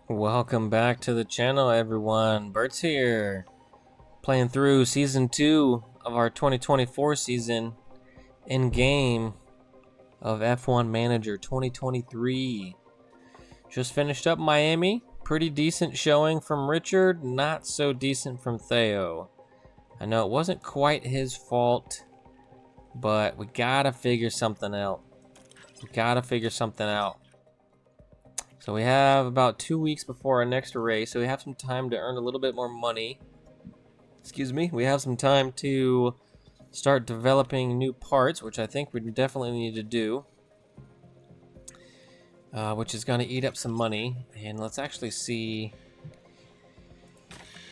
Welcome back to the channel, everyone. Burt's here, playing through Season 2 of our 2024 season in game of F1 Manager 2023. Just finished up Miami. Pretty decent showing from Richard, not so decent from Theo. I know it wasn't quite his fault, but we gotta figure something out. So we have about 2 weeks before our next race, so we have some time to earn a little bit more money. Excuse me. We have some time to start developing new parts, which I think we definitely need to do, which is going to eat up some money. And let's actually see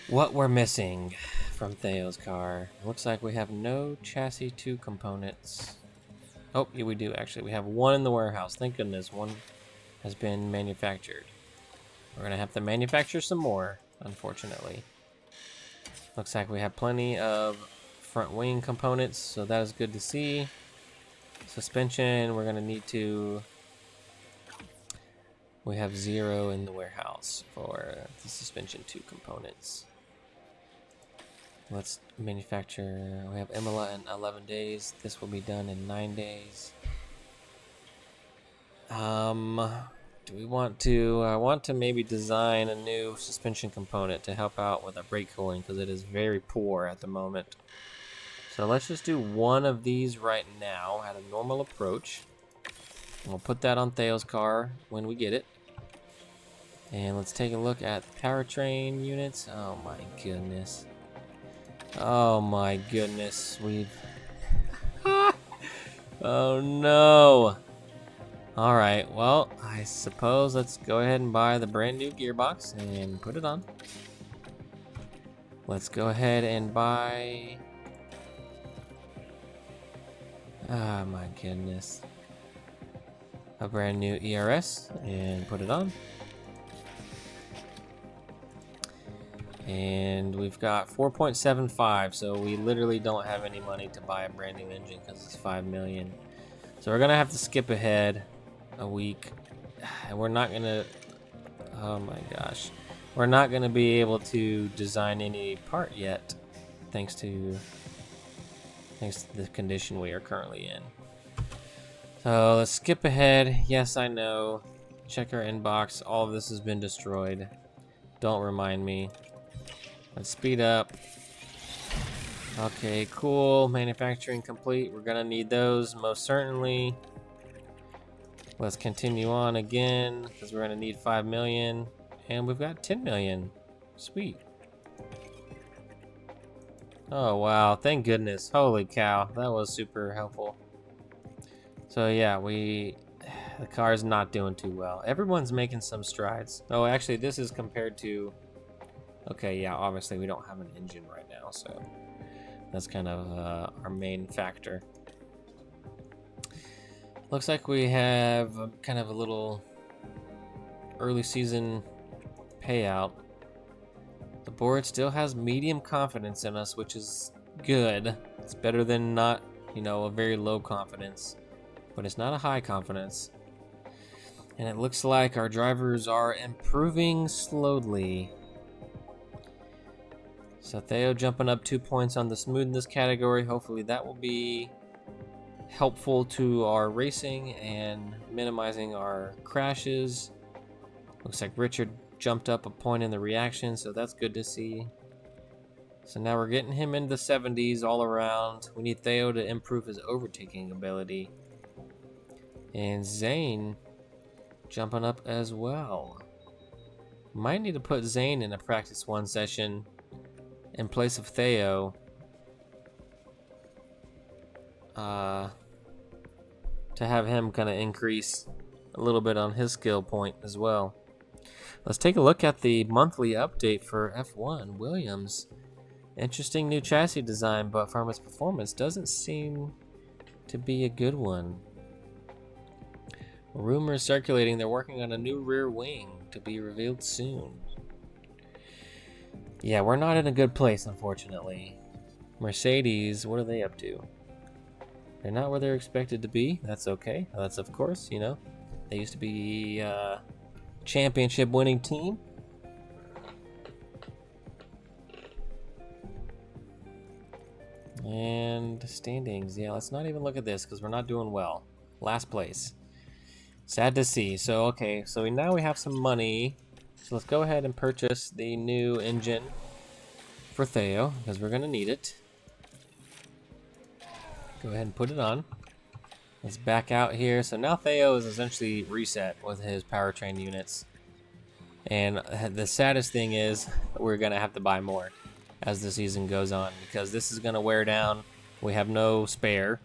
what we're missing from Theo's car. It looks like we have no chassis 2 components. Oh, yeah, we do actually. We have one in the warehouse. Thank goodness. One has been manufactured. We're going to have to manufacture some more, unfortunately. Looks like we have plenty of front wing components, so that is good to see. Suspension, we're going to need to... We have 0 in the warehouse for the suspension 2 components. Let's manufacture... We have Imola in 11 days. This will be done in 9 days. Do we want to... I want to maybe design a new suspension component to help out with our brake cooling, because it is very poor at the moment. So let's just do one of these right now at a normal approach. We'll put that on Theo's car when we get it. And let's take a look at powertrain units. Oh my goodness. Oh my goodness. We've... Oh no. Alright, well, I suppose let's go ahead and buy the brand new gearbox and put it on. Let's go ahead and buy... Oh my goodness. A brand new ERS and put it on. And we've got 4.75, so we literally don't have any money to buy a brand new engine because it's 5 million. So we're gonna have to skip ahead a week. And we're not gonna... Oh my gosh. We're not gonna be able to design any part yet, thanks to the condition we are currently in. So let's skip ahead. Yes, I know. Check our inbox. All of this has been destroyed. Don't remind me. Let's speed up. Okay, cool. Manufacturing complete. We're gonna need those most certainly. Let's continue on again, because we're gonna need 5 million. And we've got 10 million. Sweet. Oh wow, thank goodness. Holy cow, that was super helpful. So yeah, the car's not doing too well. Everyone's making some strides. Oh, actually this is compared to... Okay, yeah, obviously we don't have an engine right now, so that's kind of our main factor. Looks like we have kind of a little early season payout. The board still has medium confidence in us, which is good. It's better than not, you know, a very low confidence, but it's not a high confidence. And it looks like our drivers are improving slowly. So Theo jumping up 2 points on the smoothness category. Hopefully that will be helpful to our racing and minimizing our crashes. Looks like Richard jumped up a point in the reaction, so that's good to see. So now we're getting him into the 70s all around. We need Theo to improve his overtaking ability. And Zane jumping up as well. Might need to put Zane in a practice 1 session in place of Theo. To have him kind of increase a little bit on his skill point as well. Let's take a look at the monthly update for F1 Williams. Interesting new chassis design, but from its performance doesn't seem to be a good one. Rumors circulating they're working on a new rear wing to be revealed soon. Yeah, we're not in a good place, unfortunately. Mercedes, what are they up to? They're not where they're expected to be. That's okay. That's, of course, you know, they used to be championship winning team. And standings, yeah, let's not even look at this because we're not doing well. Last place. Sad to see. So, okay, so now we have some money. So let's go ahead and purchase the new engine for Theo because we're going to need it. Go ahead and put it on. Let's back out here. So now Theo is essentially reset with his powertrain units. And the saddest thing is we're going to have to buy more as the season goes on because this is going to wear down. We have no spare.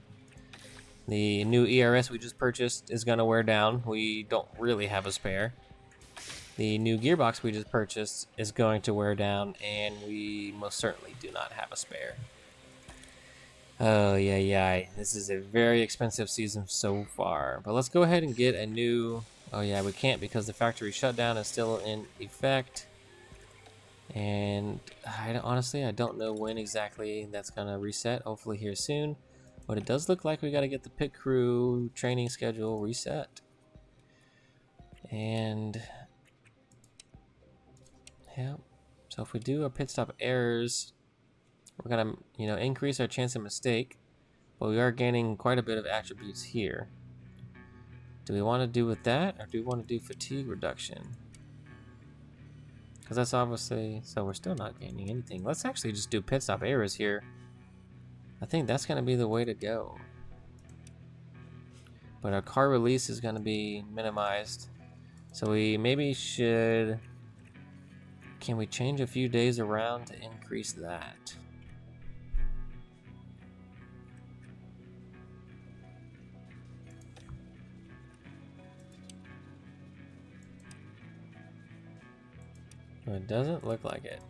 The new ERS we just purchased is going to wear down. We don't really have a spare. The new gearbox we just purchased is going to wear down, and we most certainly do not have a spare. Oh, yeah. This is a very expensive season so far. But let's go ahead and get a new... Oh, yeah, we can't because the factory shutdown is still in effect. And honestly, I don't know when exactly that's going to reset. Hopefully here soon. But it does look like we got to get the pit crew training schedule reset. And... yeah. So if we do our pit stop errors... we're gonna, increase our chance of mistake, but we are gaining quite a bit of attributes here. Do we want to do with that, or do we want to do fatigue reduction? Because that's obviously, so we're still not gaining anything. Let's actually just do pit stop errors here. I think that's gonna be the way to go. But our car release is gonna be minimized, so we maybe should. Can we change a few days around to increase that? It doesn't look like it.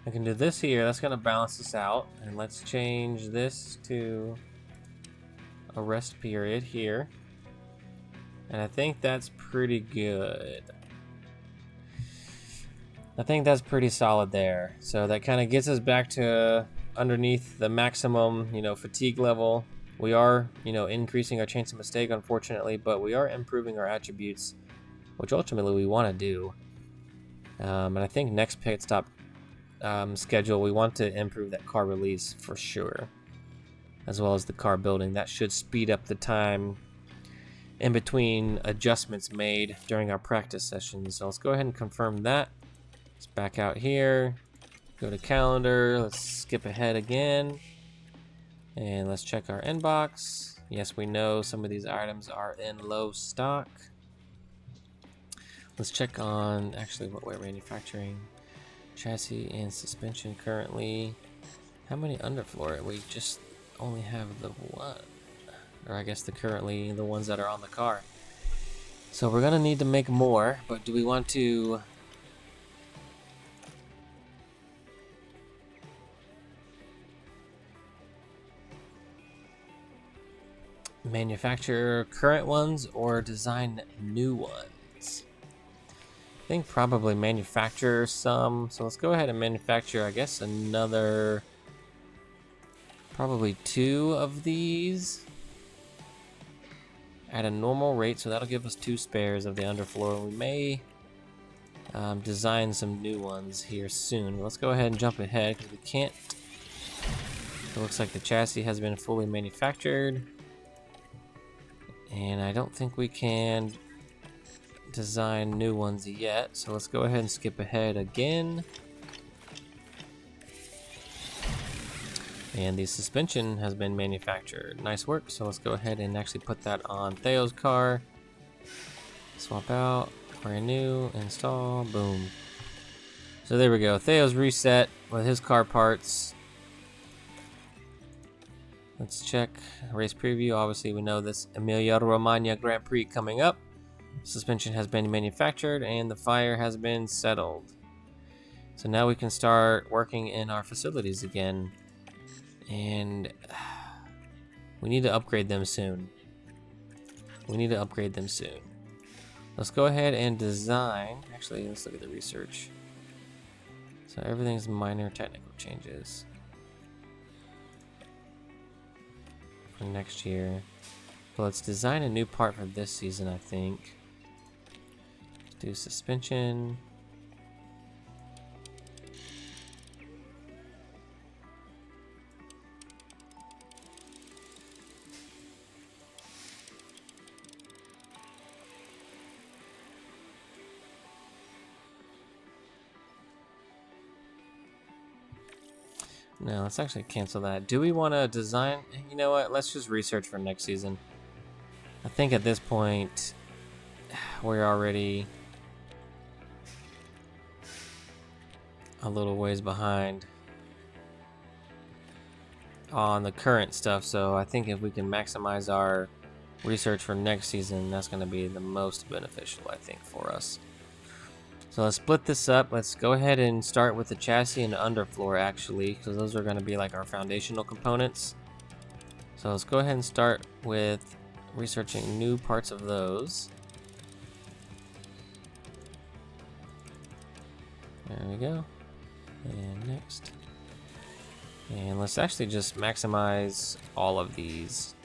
I can do this here. That's going to balance this out. And let's change this to a rest period here. And I think that's pretty good. I think that's pretty solid there. So that kind of gets us back to underneath the maximum, fatigue level. We are, increasing our chance of mistake, unfortunately, but we are improving our attributes, which ultimately we want to do. And I think next pit stop schedule, we want to improve that car release for sure, as well as the car building. That should speed up the time in between adjustments made during our practice sessions. So let's go ahead and confirm that. Let's back out here, go to calendar, let's skip ahead again. And let's check our inbox. Yes, we know some of these items are in low stock. Let's check on actually what we're manufacturing. Chassis and suspension currently. How many underfloor? We just only have the one. Or I guess currently the ones that are on the car. So we're gonna need to make more, but do we want to... manufacture current ones or design new ones? I think probably manufacture some. So let's go ahead and manufacture, I guess, another probably 2 of these at a normal rate. So that'll give us 2 spares of the underfloor. We may design some new ones here soon. Let's go ahead and jump ahead because we can't. It looks like the chassis has been fully manufactured. And I don't think we can design new ones yet, so let's go ahead and skip ahead again. And the suspension has been manufactured. Nice work. So let's go ahead and actually put that on Theo's car. Swap out, brand new, install, boom. So there we go. Theo's reset with his car parts. Let's check race preview. Obviously, we know this Emilia Romagna Grand Prix coming up. Suspension has been manufactured and the fire has been settled. So now we can start working in our facilities again. And we need to upgrade them soon. Let's go ahead and design. Actually, let's look at the research. So everything's minor technical changes. for next year. But let's design a new part for this season, I think. Let's do suspension. No, let's actually cancel that. Do we want to design? You know what? Let's just research for next season. I think at this point, we're already a little ways behind on the current stuff. So I think if we can maximize our research for next season, that's going to be the most beneficial, I think, for us. So let's split this up. Let's go ahead and start with the chassis and the underfloor, actually, because those are going to be like our foundational components. So let's go ahead and start with researching new parts of those. There we go. And next. And let's actually just maximize all of these.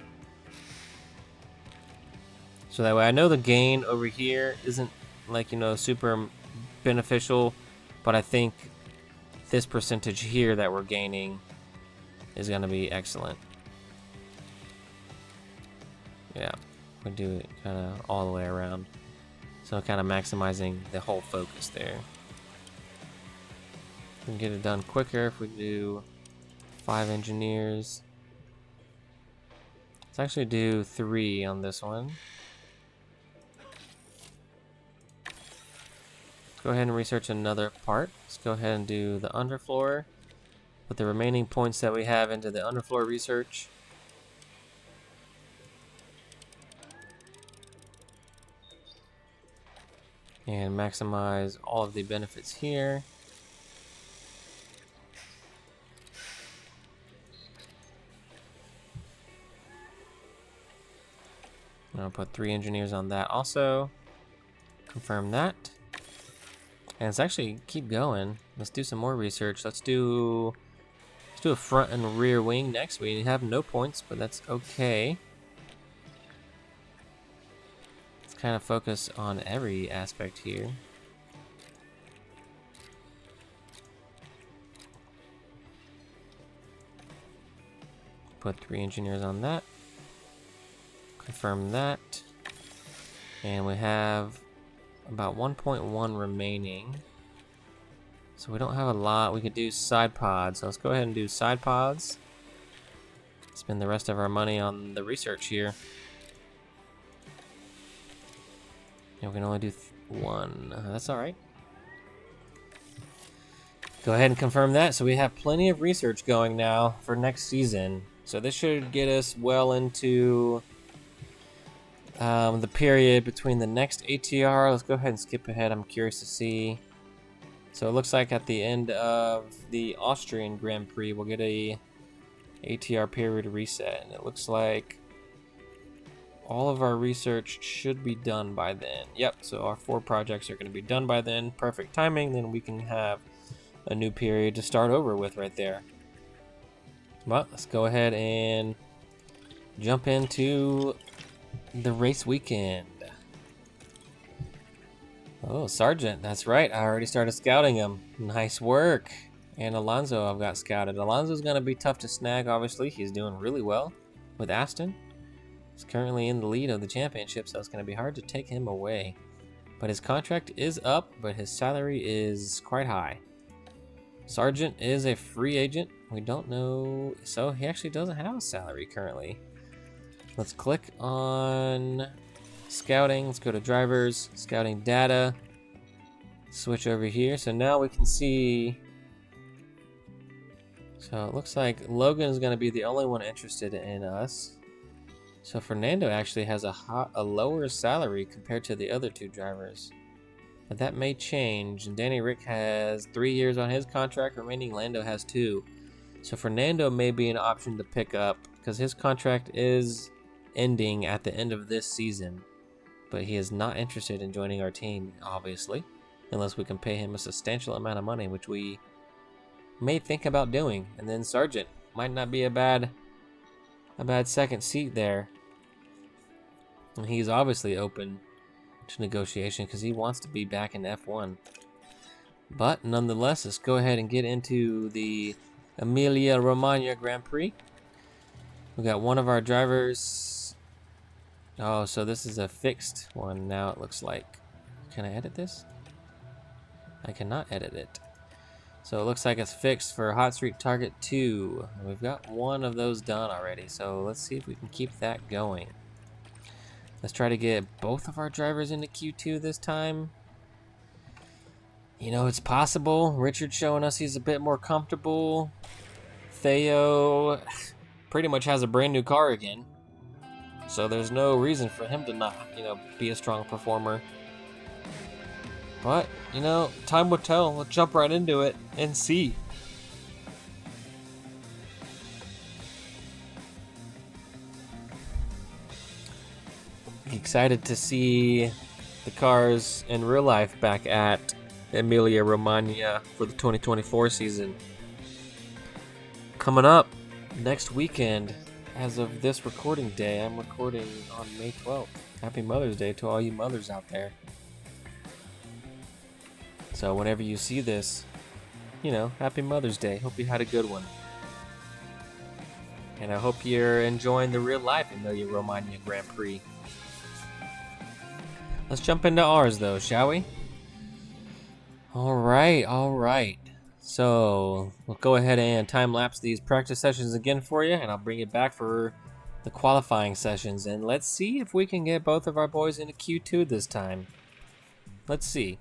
So that way I know the gain over here isn't like, you know, super beneficial, but I think this percentage here that we're gaining is going to be excellent. Yeah, we do it kind of all the way around. So kind of maximizing the whole focus there. We can get it done quicker if we do 5 engineers. Let's actually do 3 on this one. Go ahead and research another part. Let's go ahead and do the underfloor. Put the remaining points that we have into the underfloor research. And maximize all of the benefits here. I'll put 3 engineers on that also. Confirm that. And let's actually keep going. Let's do some more research. Let's do a front and rear wing next. We have no points, but that's okay. Let's kind of focus on every aspect here. Put 3 engineers on that. Confirm that. And we have about 1.1 remaining. So we don't have a lot. We could do side pods. So let's go ahead and do side pods. Spend the rest of our money on the research here. And we can only do 1. That's alright. Go ahead and confirm that. So we have plenty of research going now for next season. So this should get us well into the period between the next ATR. Let's go ahead and skip ahead. I'm curious to see. So it looks like at the end of the Austrian Grand Prix, we'll get a ATR period reset. And it looks like all of our research should be done by then. Yep, so our 4 projects are going to be done by then. Perfect timing. Then we can have a new period to start over with right there. Well, let's go ahead and jump into the race weekend. Oh, Sargent, that's right. I already started scouting him. Nice work. And Alonso I've got scouted. Alonso's going to be tough to snag, obviously. He's doing really well with Aston. He's currently in the lead of the championship, so it's going to be hard to take him away. But his contract is up, but his salary is quite high. Sargent is a free agent. We don't know. So he actually doesn't have a salary currently. Let's click on scouting. Let's go to drivers, scouting data, switch over here. So now we can see. So it looks like Logan is going to be the only one interested in us. So Fernando actually has a lower salary compared to the other 2 drivers. But that may change. And Danny Rick has 3 years on his contract remaining. Lando has 2. So Fernando may be an option to pick up because his contract is ending at the end of this season, but he is not interested in joining our team, obviously, unless we can pay him a substantial amount of money, which we may think about doing. And then Sargent might not be a bad a bad second seat there. And he's obviously open to negotiation because he wants to be back in F1. But nonetheless, let's go ahead and get into the Emilia Romagna Grand Prix. We got one of our drivers. Oh, so this is a fixed one now, it looks like. Can I edit this? I cannot edit it. So it looks like it's fixed for Hot Streak Target 2. We've got one of those done already, so let's see if we can keep that going. Let's try to get both of our drivers into Q2 this time. You know, it's possible. Richard's showing us he's a bit more comfortable. Theo pretty much has a brand new car again. So there's no reason for him to not, be a strong performer. But, time will tell. We'll jump right into it and see. Excited to see the cars in real life back at Emilia Romagna for the 2024 season. Coming up next weekend, as of this recording day, I'm recording on May 12th. Happy Mother's Day to all you mothers out there. So whenever you see this, Happy Mother's Day. Hope you had a good one. And I hope you're enjoying the real life Emilia Romagna Grand Prix. Let's jump into ours though, shall we? Alright. So we'll go ahead and time lapse these practice sessions again for you, and I'll bring it back for the qualifying sessions. And let's see if we can get both of our boys into Q2 this time. Let's see.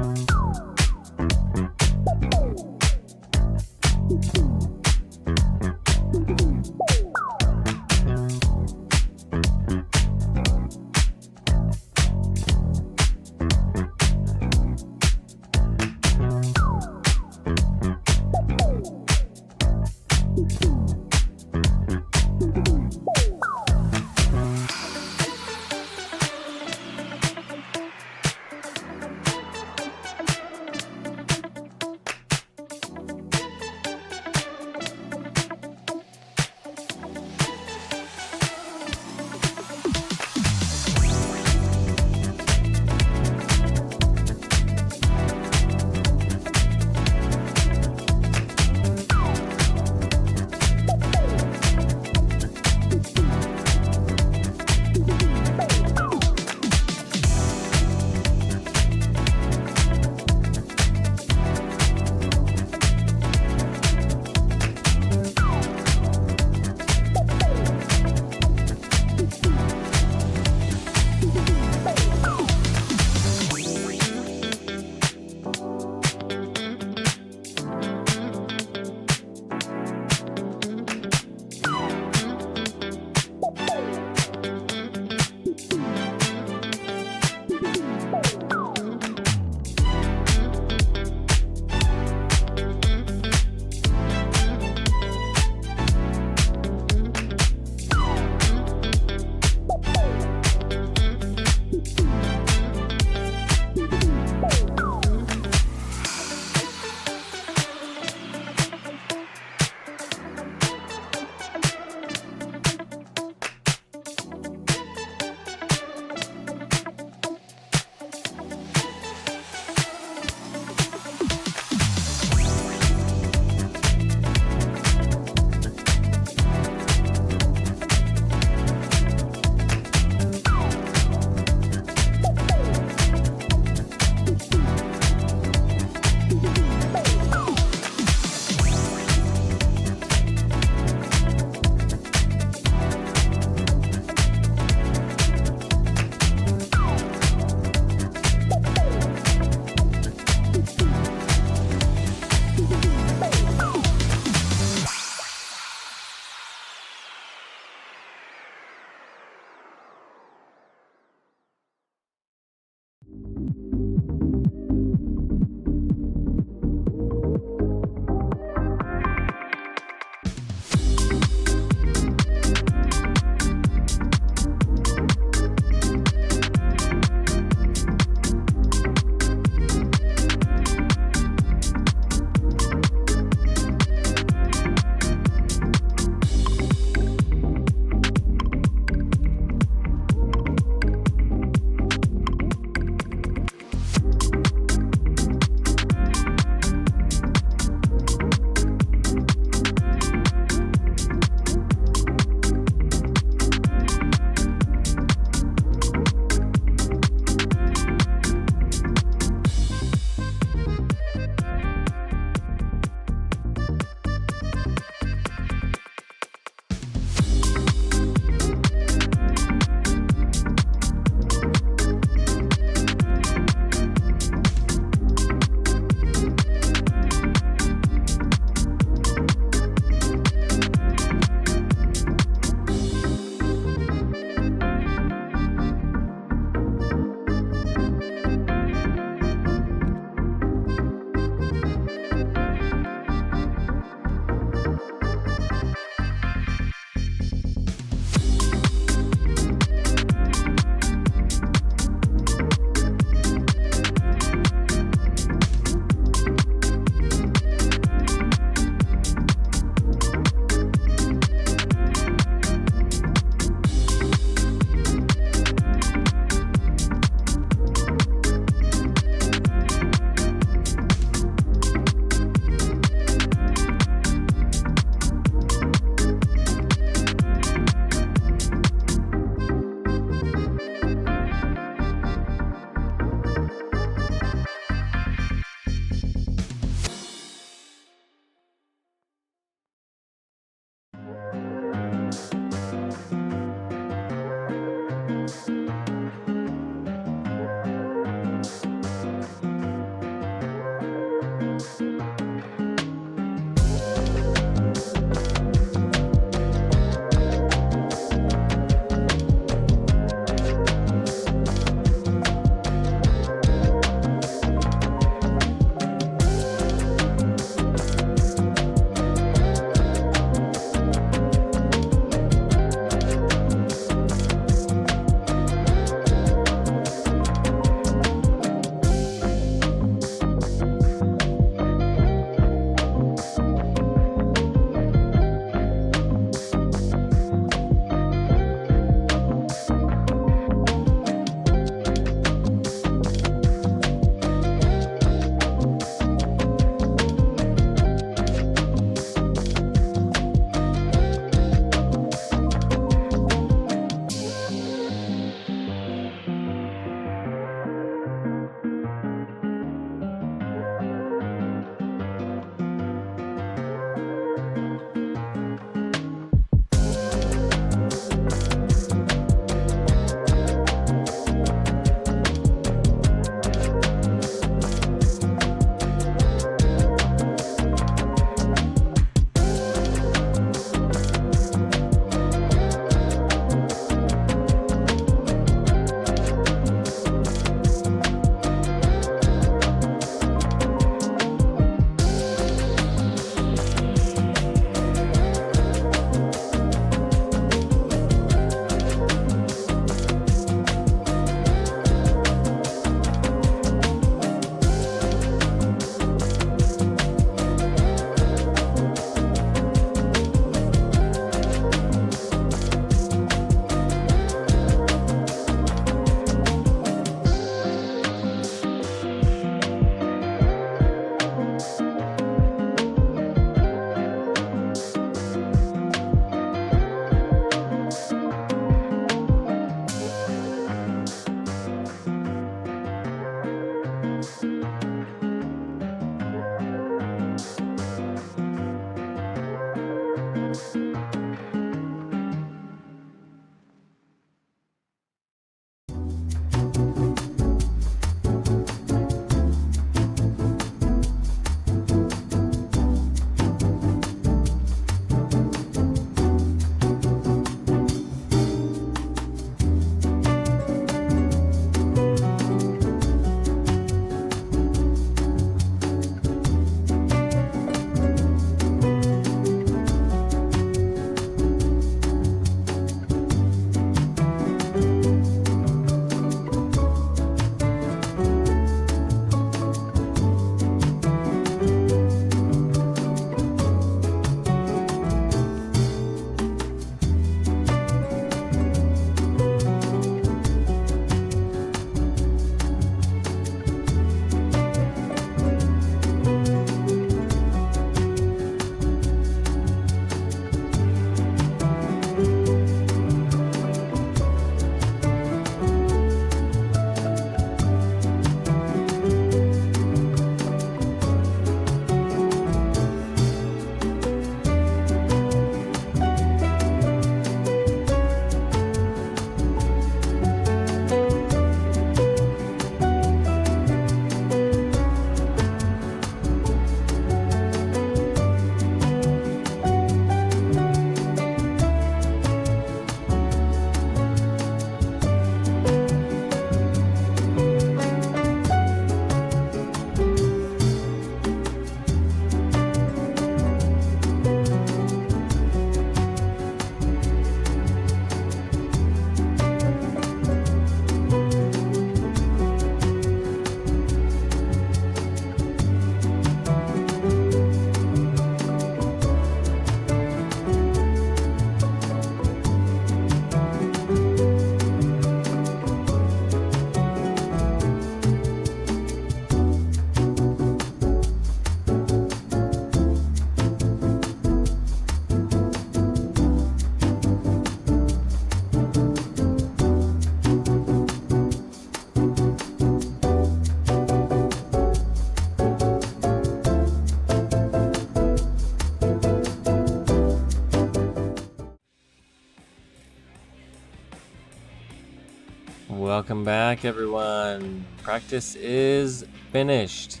Welcome back, everyone. Practice is finished.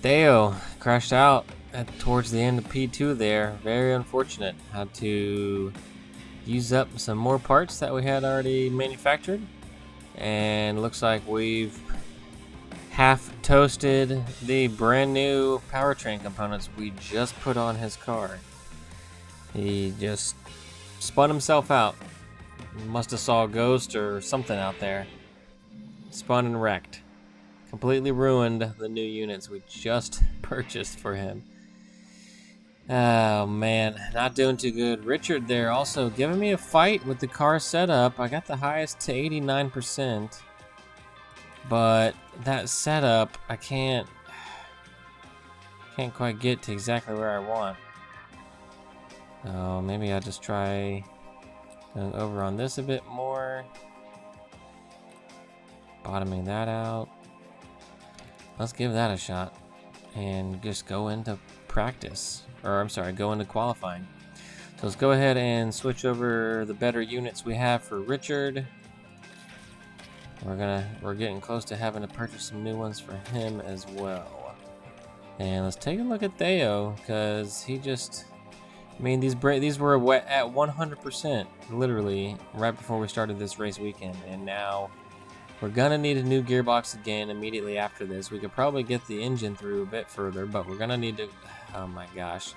Theo crashed out towards the end of P2 there. Very unfortunate. Had to use up some more parts that we had already manufactured. And looks like we've half toasted the brand new powertrain components we just put on his car. He just spun himself out. Must have saw a ghost or something out there. Spun and wrecked. Completely ruined the new units we just purchased for him. Oh man, not doing too good. Richard there also giving me a fight with the car setup. I got the highest to 89%. But that setup, I can't quite get to exactly where I want. Oh, maybe I'll just try going over on this a bit more. Bottoming that out. Let's give that a shot. And just go into practice. Or, I'm sorry, go into qualifying. So let's go ahead and switch over the better units we have for Richard. We're getting close to having to purchase some new ones for him as well. And let's take a look at Theo, because he just... I mean, these were at 100%, literally, right before we started this race weekend. And now we're gonna need a new gearbox again immediately after this. We could probably get the engine through a bit further, but we're gonna need to... Oh my gosh.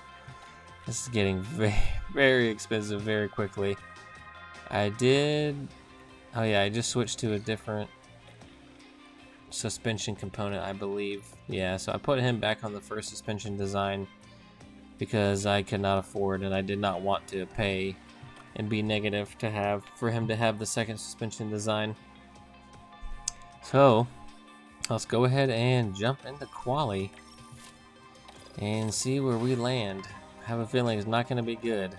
This is getting very, very expensive very quickly. I just switched to a different suspension component, I believe. Yeah, so I put him back on the first suspension design because I could not afford and I did not want to pay and be negative for him to have the second suspension design. So let's go ahead and jump into quali and see where we land. I have a feeling it's not going to be good.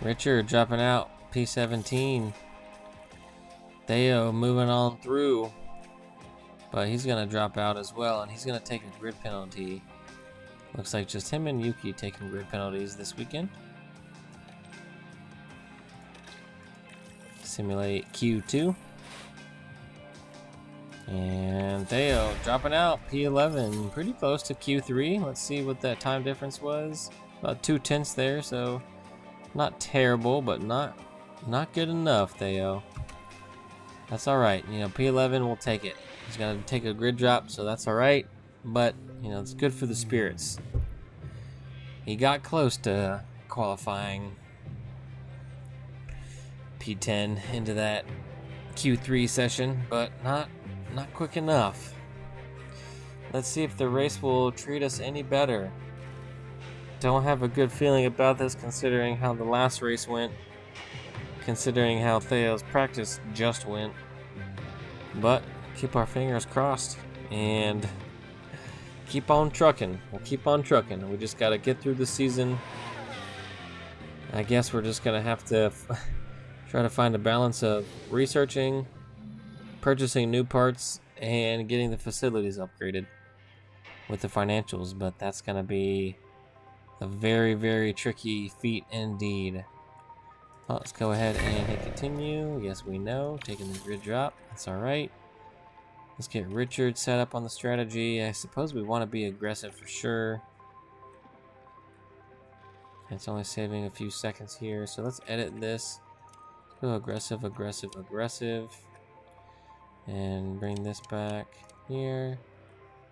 Richard dropping out, P17. Theo moving on through, but he's going to drop out as well, and he's going to take a grid penalty. Looks like just him and Yuki taking grid penalties this weekend. Simulate Q2. And Theo dropping out, P11, pretty close to Q3. Let's see what that time difference was. About 2/10 there, so not terrible, but not good enough, Theo. That's all right. You know, P11 will take it. He's gonna take a grid drop, so that's all right. But you know, it's good for the spirits. He got close to qualifying P10 into that Q3 session, but not quick enough. Let's see if the race will treat us any better. Don't have a good feeling about this considering how the last race went, considering how Theo's practice just went. But keep our fingers crossed and keep on trucking. We'll keep on trucking. We just got to get through the season. I guess we're just going to have to try to find a balance of researching, purchasing new parts, and getting the facilities upgraded with the financials. But that's going to be a very, very tricky feat indeed. Well, let's go ahead and hit continue. Yes, we know. Taking the grid drop. That's all right. Let's get Richard set up on the strategy. I suppose we want to be aggressive for sure. It's only saving a few seconds here, so let's edit this. Go aggressive, aggressive, aggressive. And bring this back here.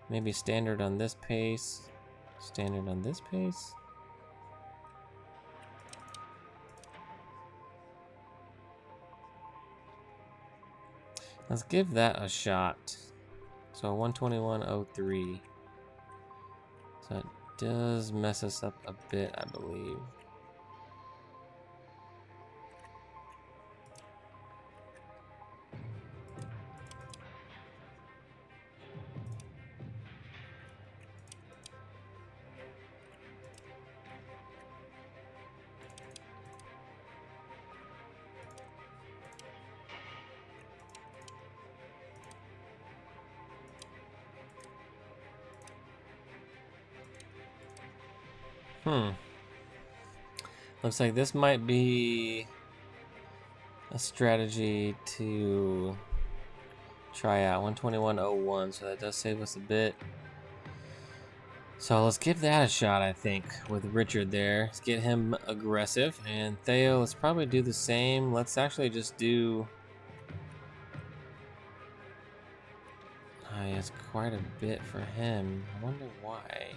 Maybe standard on this pace. Standard on this pace. Let's give that a shot. So 121.03. So it does mess us up a bit, I believe. Looks like this might be a strategy to try out. 121.01, so that does save us a bit. So let's give that a shot, I think, with Richard there. Let's get him aggressive. And Theo, let's probably do the same. Let's actually just do... it's quite a bit for him. I wonder why.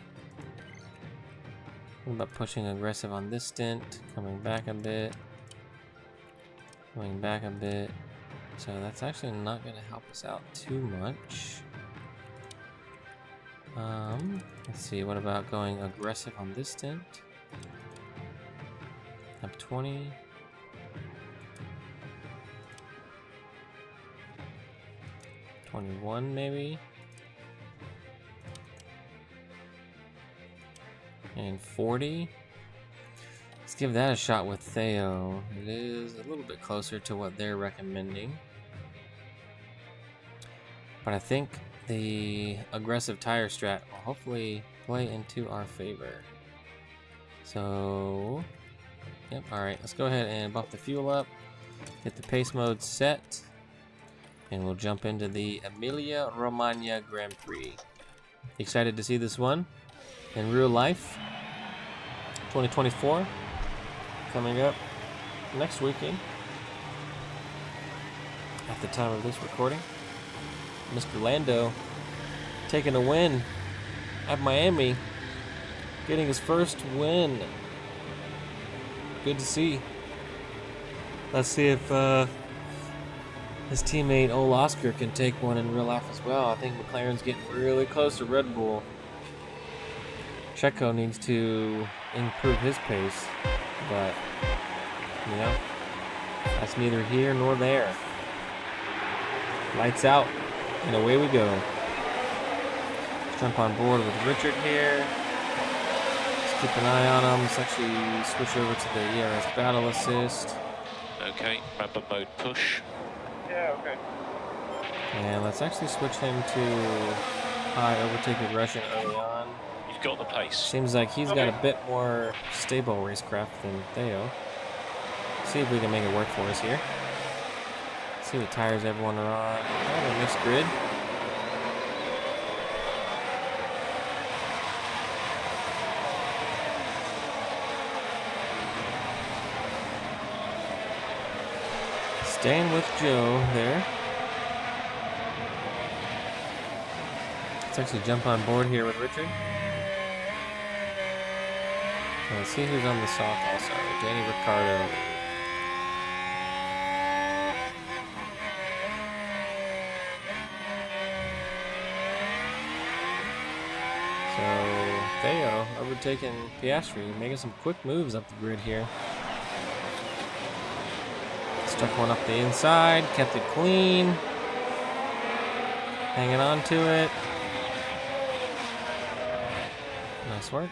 What about pushing aggressive on this stint? Coming back a bit. Coming back a bit. So that's actually not going to help us out too much. Let's see, what about going aggressive on this stint? Up 20. $21 maybe. And 40. Let's give that a shot with Theo. It is a little bit closer to what they're recommending. But I think the aggressive tire strat will hopefully play into our favor. So, yep, alright, let's go ahead and bump the fuel up, get the pace mode set, and we'll jump into the Emilia Romagna Grand Prix. Excited to see this one in real life. 2024 coming up next weekend at the time of this recording. Mr. Lando taking a win at Miami, getting his first win. Good to see. Let's see if his teammate Ole Oscar can take one in real life as well. I think McLaren's getting really close to Red Bull. Checo needs to improve his pace, but you know, that's neither here nor there. Lights out. And away we go. Let's jump on board with Richard here. Let's keep an eye on him. Let's actually switch over to the ERS battle assist. Okay, ramp mode push. Yeah, okay. And let's actually switch him to high overtake aggression early on. You've got the pace. Seems like he's got a bit more stable racecraft than Theo. See if we can make it work for us here. See what tires everyone are on. Kind of a mixed grid. Staying with Joe there. Let's actually jump on board here with Richard. And let's see who's on the soft also. Danny Ricciardo. So Theo overtaking Piastri, making some quick moves up the grid here. Stuck one up the inside, kept it clean. Hanging on to it. Nice work.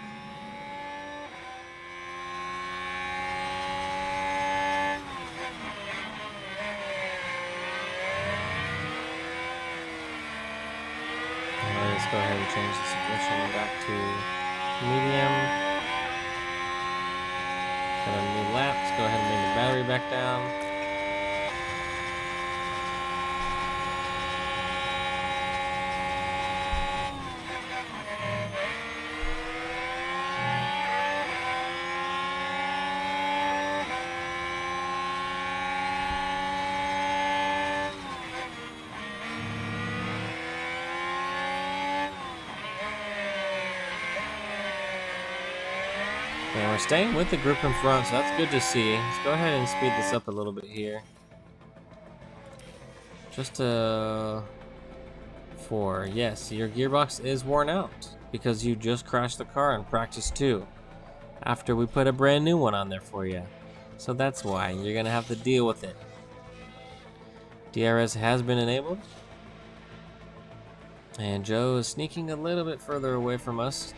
Let's go ahead and change the submission back to medium. Got a new lap. Let's go ahead and bring the battery back down. And we're staying with the group in front, so that's good to see. Let's go ahead and speed this up a little bit here. Just for, yes, your gearbox is worn out because you just crashed the car in practice 2 after we put a brand new one on there for you. So that's why you're gonna have to deal with it. DRS has been enabled. And Joe is sneaking a little bit further away from us.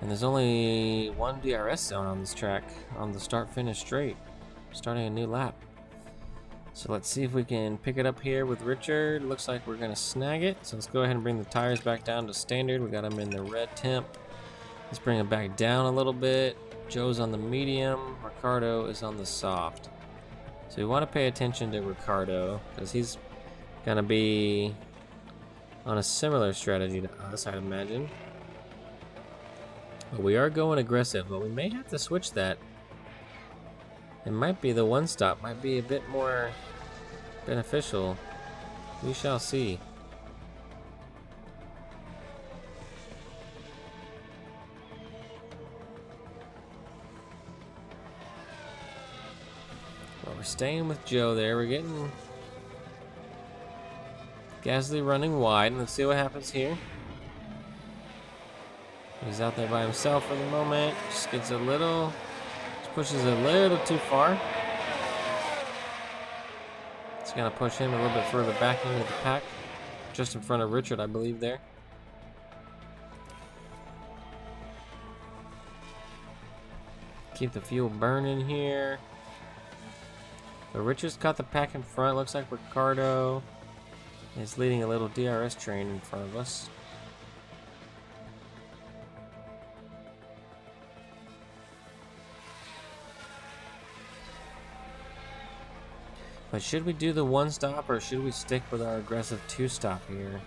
And there's only one DRS zone on this track, on the start-finish straight, starting a new lap. So let's see if we can pick it up here with Richard. Looks like we're gonna snag it. So let's go ahead and bring the tires back down to standard. We got them in the red temp. Let's bring it back down a little bit. Joe's on the medium. Ricciardo is on the soft. So we want to pay attention to Ricardo, because he's going to be on a similar strategy to us, I'd imagine. But we are going aggressive, but we may have to switch that. It might be the one stop, might be a bit more beneficial. We shall see. Well, we're staying with Joe there. We're getting Gasly running wide. Let's see what happens here. He's out there by himself for the moment. Just gets a little, just pushes a little too far. It's gonna push him a little bit further back into the pack. Just in front of Richard, I believe there. Keep the fuel burning here. But Richard's got the pack in front. Looks like Ricardo is leading a little DRS train in front of us. But should we do the one stop or should we stick with our aggressive two stop here?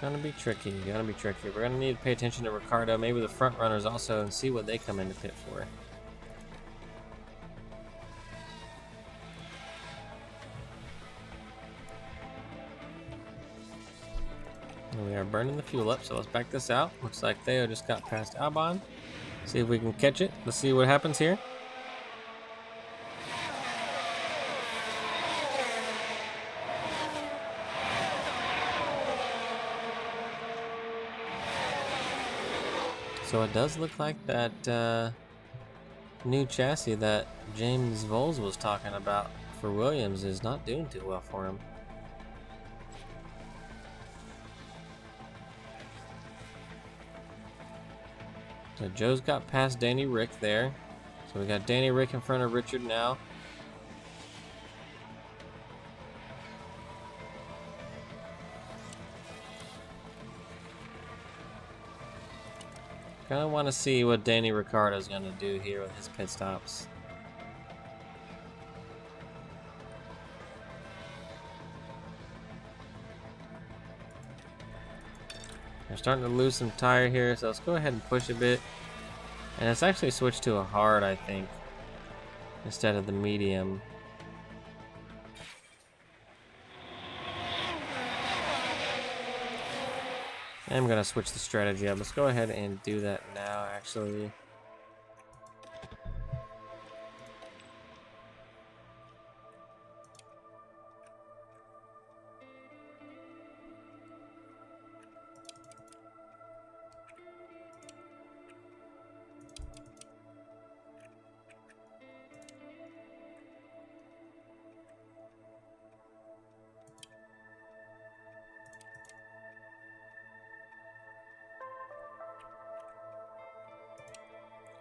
Gonna be tricky, gonna be tricky. We're gonna need to pay attention to Ricardo, maybe the front runners also, and see what they come into pit for. And we are burning the fuel up, so let's back this out. Looks like Theo just got past Albon. See if we can catch it. Let's see what happens here. So it does look like that new chassis that James Voles was talking about for Williams is not doing too well for him. So Joe's got past Danny Rick there. So we got Danny Rick in front of Richard now. Kind of want to see what Danny Ricciardo's going to do here with his pit stops. We're starting to lose some tire here, so let's go ahead and push a bit. And it's actually switched to a hard, I think, instead of the medium. I'm gonna switch the strategy up. Let's go ahead and do that now, actually.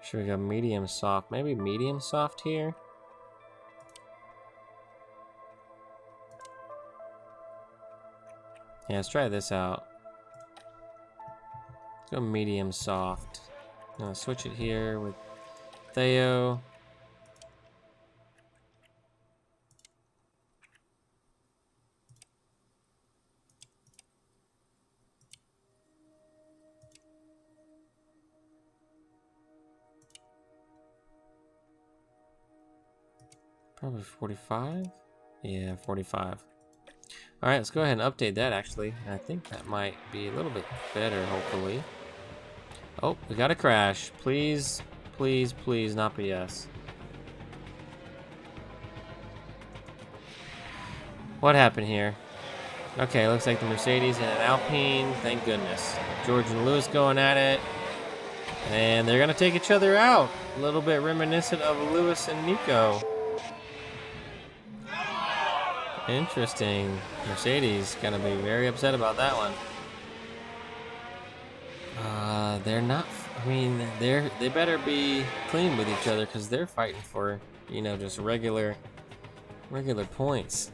Should we go medium soft? Maybe medium soft here? Yeah, let's try this out. Let's go medium soft. Now switch it here with Theo. Probably 45? Yeah, 45. Alright, let's go ahead and update that actually. I think that might be a little bit better, hopefully. Oh, we got a crash. Please, please, please not be us. What happened here? Okay, looks like the Mercedes and an Alpine. Thank goodness. George and Lewis going at it. And they're going to take each other out. A little bit reminiscent of Lewis and Nico. Interesting. Mercedes gonna be very upset about that one. They're not. I mean, they better be clean with each other because they're fighting for, you know, just regular points.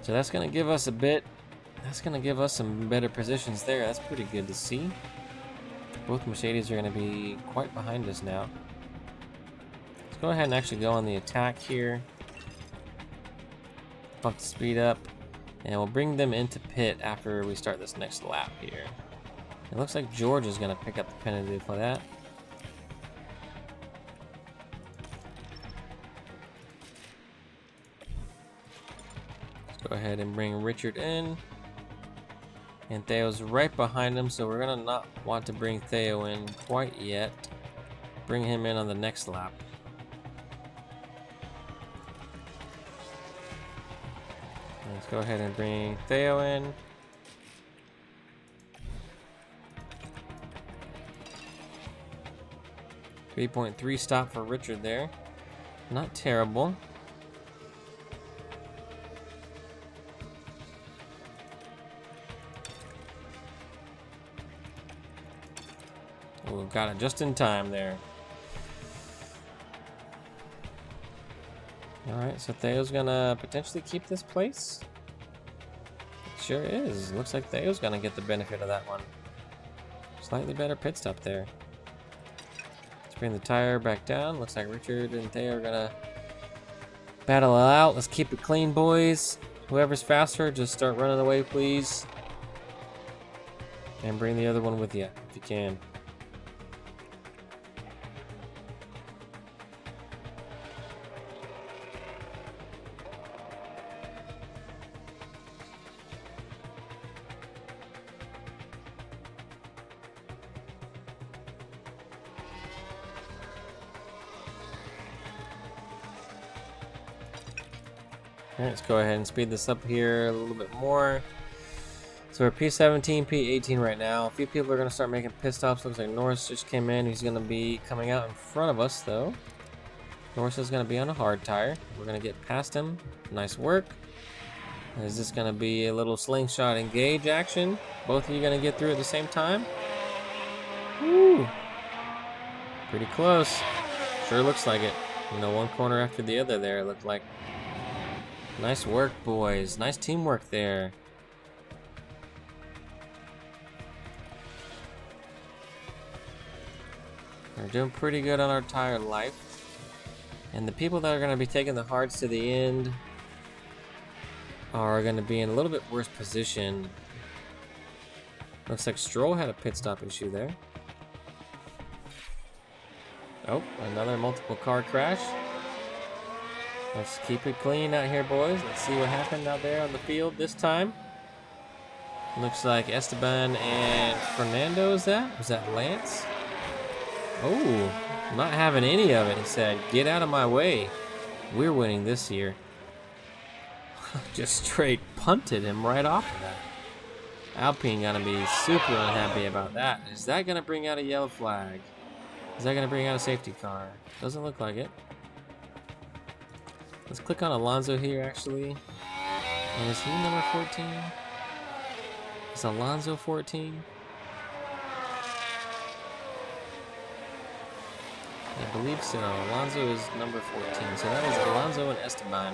So that's gonna give us a bit. That's gonna give us some better positions there. That's pretty good to see. Both Mercedes are going to be quite behind us now. Let's go ahead and actually go on the attack here. Bump the speed up. And we'll bring them into pit after we start this next lap here. It looks like George is going to pick up the penalty for that. Let's go ahead and bring Richard in. And Theo's right behind him, so we're going to not want to bring Theo in quite yet. Bring him in on the next lap. Let's go ahead and bring Theo in. .3 stop for Richard there. Not terrible. Oh, got it just in time there. Alright, so Theo's gonna potentially keep this place. Sure is. Looks like Theo's gonna get the benefit of that one. Slightly better pit stop there. Let's bring the tire back down. Looks like Richard and Theo are gonna battle it out. Let's keep it clean, boys. Whoever's faster, just start running away, please. And bring the other one with you, if you can. Alright, let's go ahead and speed this up here a little bit more. So we're P17, P18 right now. A few people are going to start making pit stops. Looks like Norris just came in. He's going to be coming out in front of us, though. Norris is going to be on a hard tire. We're going to get past him. Nice work. Is this going to be a little slingshot engage action? Both of you going to get through at the same time? Woo! Pretty close. Sure looks like it. You know, one corner after the other there, it looked like. Nice work, boys. Nice teamwork there. We're doing pretty good on our tire life. And the people that are going to be taking the hards to the end are going to be in a little bit worse position. Looks like Stroll had a pit stop issue there. Oh, another multiple car crash. Let's keep it clean out here, boys. Let's see what happened out there on the field this time. Looks like Esteban and Fernando, is that? Was that Lance? Oh, not having any of it. He said, get out of my way. We're winning this year. Just straight punted him right off of that. Alpine gonna be super unhappy about that. Is that gonna bring out a yellow flag? Is that gonna bring out a safety car? Doesn't look like it. Let's click on Alonso here, actually. And is he number 14? Is Alonso 14? I believe so. Alonso is number 14. So that is Alonso and Esteban.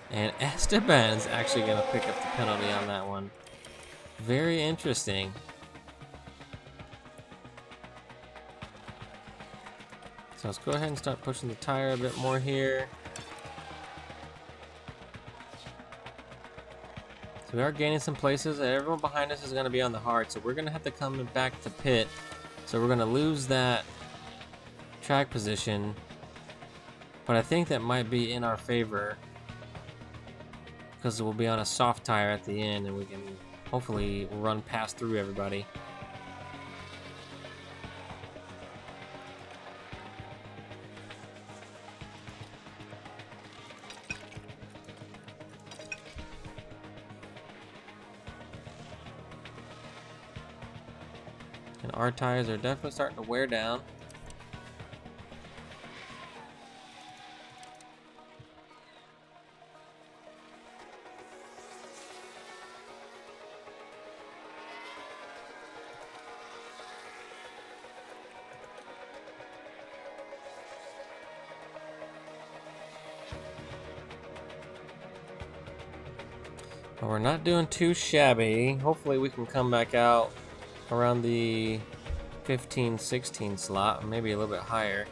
And Esteban's actually going to pick up the penalty on that one. Very interesting. So let's go ahead and start pushing the tire a bit more here. So we are gaining some places. Everyone behind us is going to be on the hard, so we're going to have to come back to pit. So we're going to lose that track position, but I think that might be in our favor because we'll be on a soft tire at the end and we can hopefully run past through everybody. And our tires are definitely starting to wear down. But we're not doing too shabby. Hopefully we can come back out around the 15, 16 slot, maybe a little bit higher.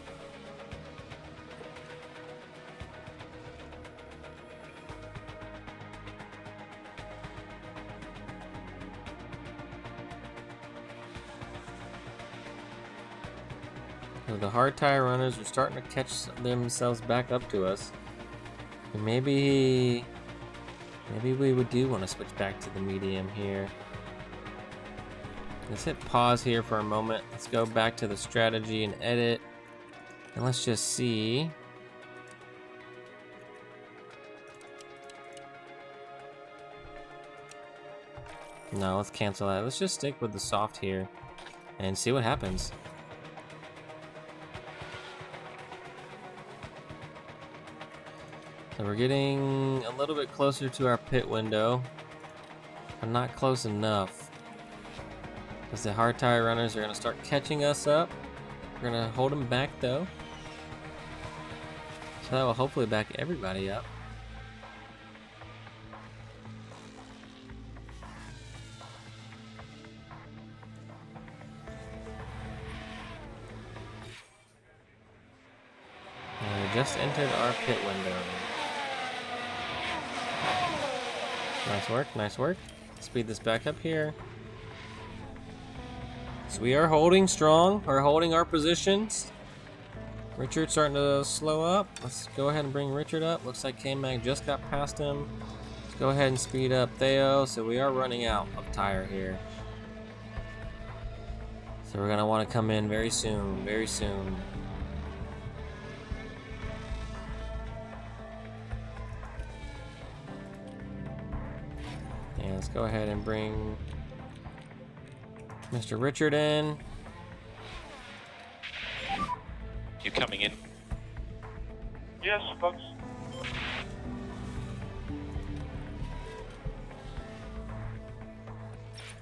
So the hard tire runners are starting to catch themselves back up to us. And maybe we do want to switch back to the medium here. Let's hit pause here for a moment. Let's go back to the strategy and edit. And let's just see. No, let's cancel that. Let's just stick with the soft here and see what happens. So we're getting a little bit closer to our pit window, but not close enough. Because the hard tire runners are going to start catching us up. We're going to hold them back though. So that will hopefully back everybody up. And we just entered our pit window. Nice work, nice work. Speed this back up here. So we are holding strong, or holding our positions. Richard's starting to slow up. Let's go ahead and bring Richard up. Looks like K-Mag just got past him. Let's go ahead and speed up Theo. So we are running out of tire here. So we're gonna want to come in very soon, very soon. And let's go ahead and bring Mr. Richard in. You coming in? Yes, folks.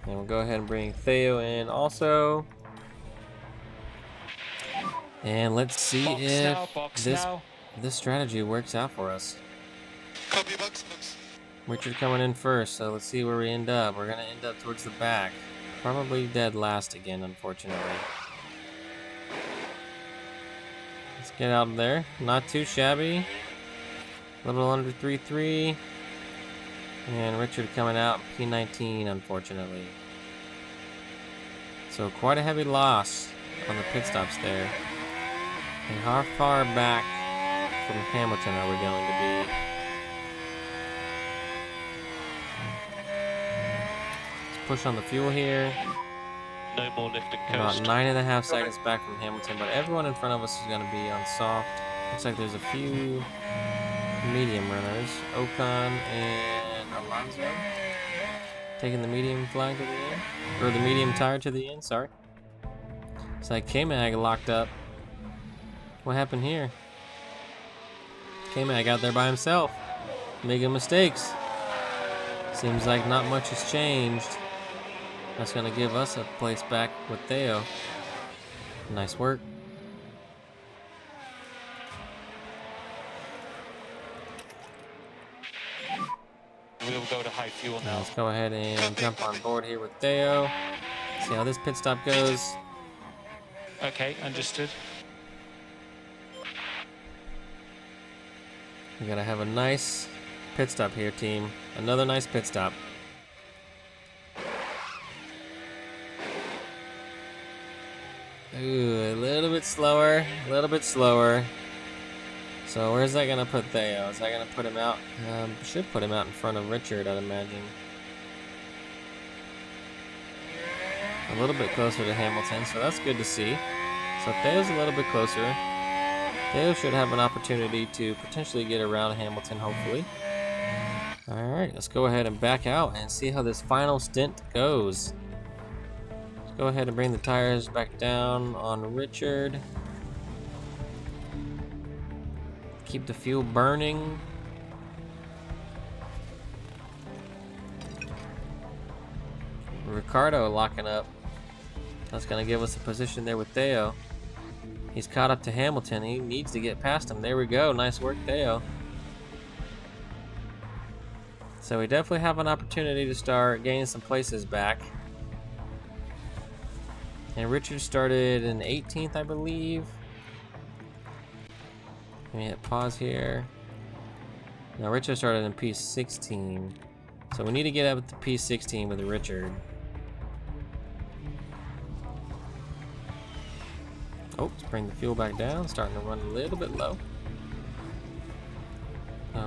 And we'll go ahead and bring Theo in also. And let's see if this strategy works out for us. Copy, box. Richard coming in first, so let's see where we end up. We're gonna end up towards the back. Probably dead last again, unfortunately. Let's get out of there. Not too shabby. A little under 3.3. And Richard coming out P19, unfortunately. So quite a heavy loss on the pit stops there. And how far back from Hamilton are we going to be? Push on the fuel here. No more lift and About coast. 9.5 seconds back from Hamilton, but everyone in front of us is going to be on soft. Looks like there's a few medium runners. Ocon and Alonso taking the medium flag to the end, or the medium tire to the end. Sorry. It's like K-Mag locked up. What happened here? K-Mag out there by himself, making mistakes. Seems like not much has changed. That's going to give us a place back with Theo. Nice work. We'll go to high fuel now. Let's go ahead and jump on board here with Theo. See how this pit stop goes. Okay, understood. We got to have a nice pit stop here, team. Another nice pit stop. Ooh, a little bit slower, a little bit slower. So where's that gonna put Theo? Is that gonna put him out? Should put him out in front of Richard, I'd imagine. A little bit closer to Hamilton, so that's good to see. So Theo's a little bit closer. Theo should have an opportunity to potentially get around Hamilton, hopefully. Alright, let's go ahead and back out and see how this final stint goes. Let's go ahead and bring the tires back down on Richard. Keep the fuel burning. Ricardo locking up. That's going to give us a position there with Theo. He's caught up to Hamilton. He needs to get past him. There we go. Nice work, Theo. So we definitely have an opportunity to start gaining some places back. And Richard started in 18th, I believe. Let me hit pause here. Now Richard started in P16. So we need to get up to P16 with Richard. Oh, let's bring the fuel back down. Starting to run a little bit low.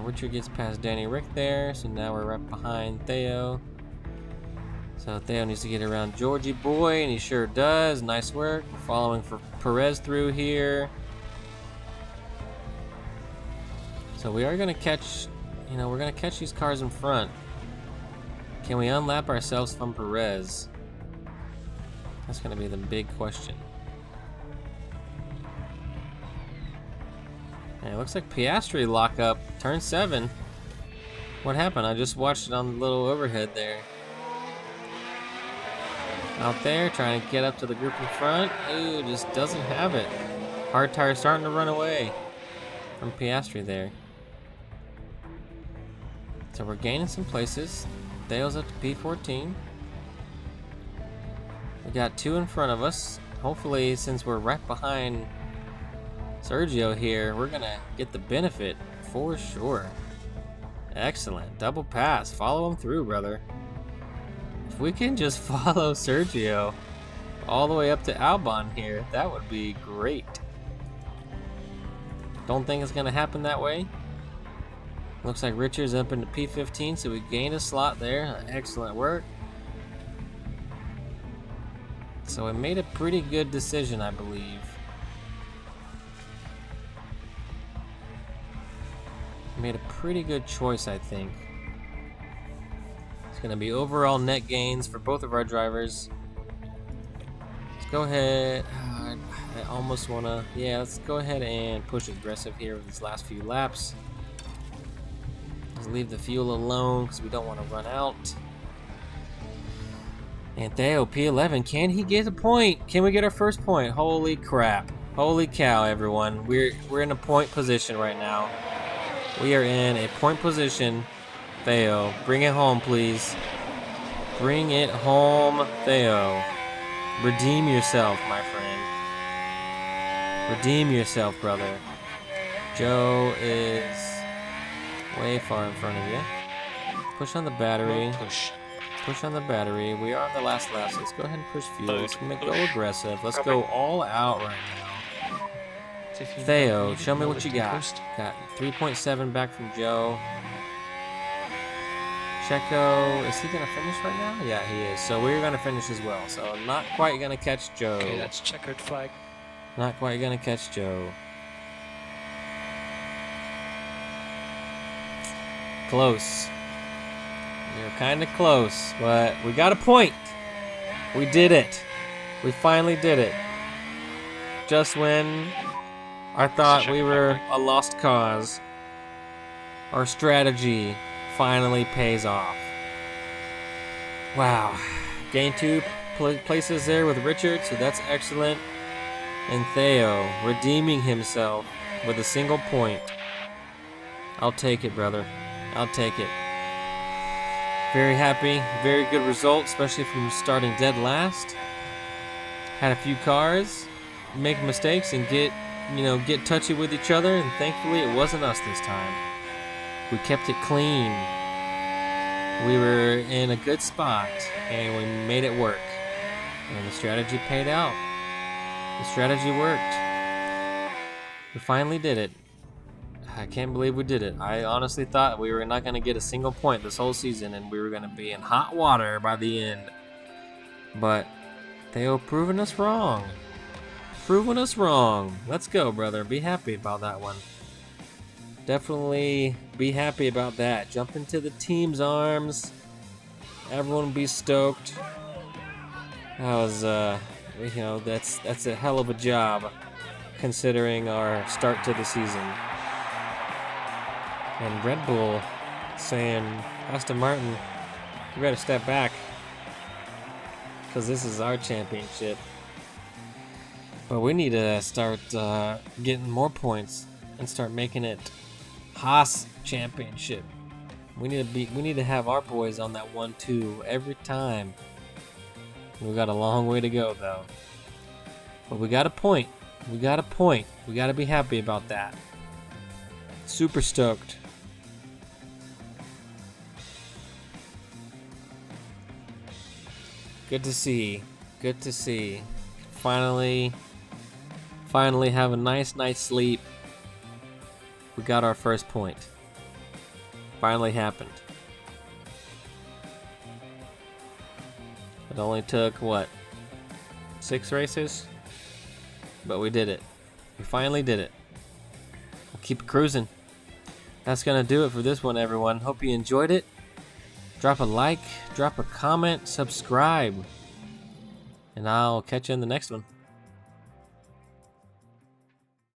Richard gets past Danny Rick there. So now we're right behind Theo. So Theo needs to get around Georgie boy, and he sure does. Nice work. We're following for Perez through here. So we are going to catch, you know, we're going to catch these cars in front. Can we unlap ourselves from Perez? That's going to be the big question. And it looks like Piastri lock up turn 7. What happened? I just watched it on the little overhead there. Out there, trying to get up to the group in front. Ooh, just doesn't have it. Hard tire starting to run away from Piastri there. So we're gaining some places. Theo's up to P14. We got 2 in front of us. Hopefully, since we're right behind Sergio here, we're gonna get the benefit for sure. Excellent. Double pass. Follow him through, brother. If we can just follow Sergio all the way up to Albon here, that would be great. Don't think it's gonna happen that way. Looks like Richard's up into P15, so we gained a slot there. Excellent work. So we made a pretty good decision, I believe. Made a pretty good choice, I think. It's gonna be overall net gains for both of our drivers. Let's go ahead. I almost wanna, yeah, let's go ahead and push aggressive here with these last few laps. Let's leave the fuel alone because we don't want to run out. And Theo, P11, can he get a point? Can we get our first point? Holy crap. Holy cow, everyone. We're in a point position right now. We are in a point position. Theo, bring it home, please. Bring it home, Theo. Redeem yourself, my friend. Redeem yourself, brother. Joe is way far in front of you. Push on the battery. Push on the battery. We are on the last lap, so let's go ahead and push fuel. Let's go aggressive. Let's go all out right now. Theo, show me what you got. Got 3.7 back from Joe. Checo, is he gonna finish right now? Yeah, he is. So we're gonna finish as well. So not quite gonna catch Joe. Okay, that's checkered flag. Not quite gonna catch Joe. Close. We were kind of close, but we got a point. We did it. We finally did it. Just when I thought we were a lost cause, our strategy finally pays off. Wow. Gain 2 places there with Richard, so that's excellent. And Theo redeeming himself with a single point. I'll take it, brother. I'll take it. Very happy, very good result, especially from starting dead last. Had a few cars make mistakes and get touchy with each other, and thankfully it wasn't us this time. We kept it clean. We were in a good spot, and we made it work. And the strategy paid out. The strategy worked. We finally did it. I can't believe we did it. I honestly thought we were not going to get a single point this whole season, and we were going to be in hot water by the end. But Theo proving us wrong. Proving us wrong. Let's go, brother. Be happy about that one. Definitely be happy about that. Jump into the team's arms. Everyone be stoked. That was, that's a hell of a job considering our start to the season. And Red Bull saying, Aston Martin, you better step back because this is our championship. But we need to start getting more points and start making it Haas championship. We need to have our boys on that 1-2 every time. We got a long way to go though. But we got a point. We got a point. We got to be happy about that. Super stoked. Good to see. Good to see. Finally have a nice night's sleep. We got our first point. Finally happened. It only took, what, 6 races? But we did it. We finally did it. We'll keep cruising. That's gonna do it for this one, everyone. Hope you enjoyed it. Drop a like, drop a comment, subscribe. And I'll catch you in the next one.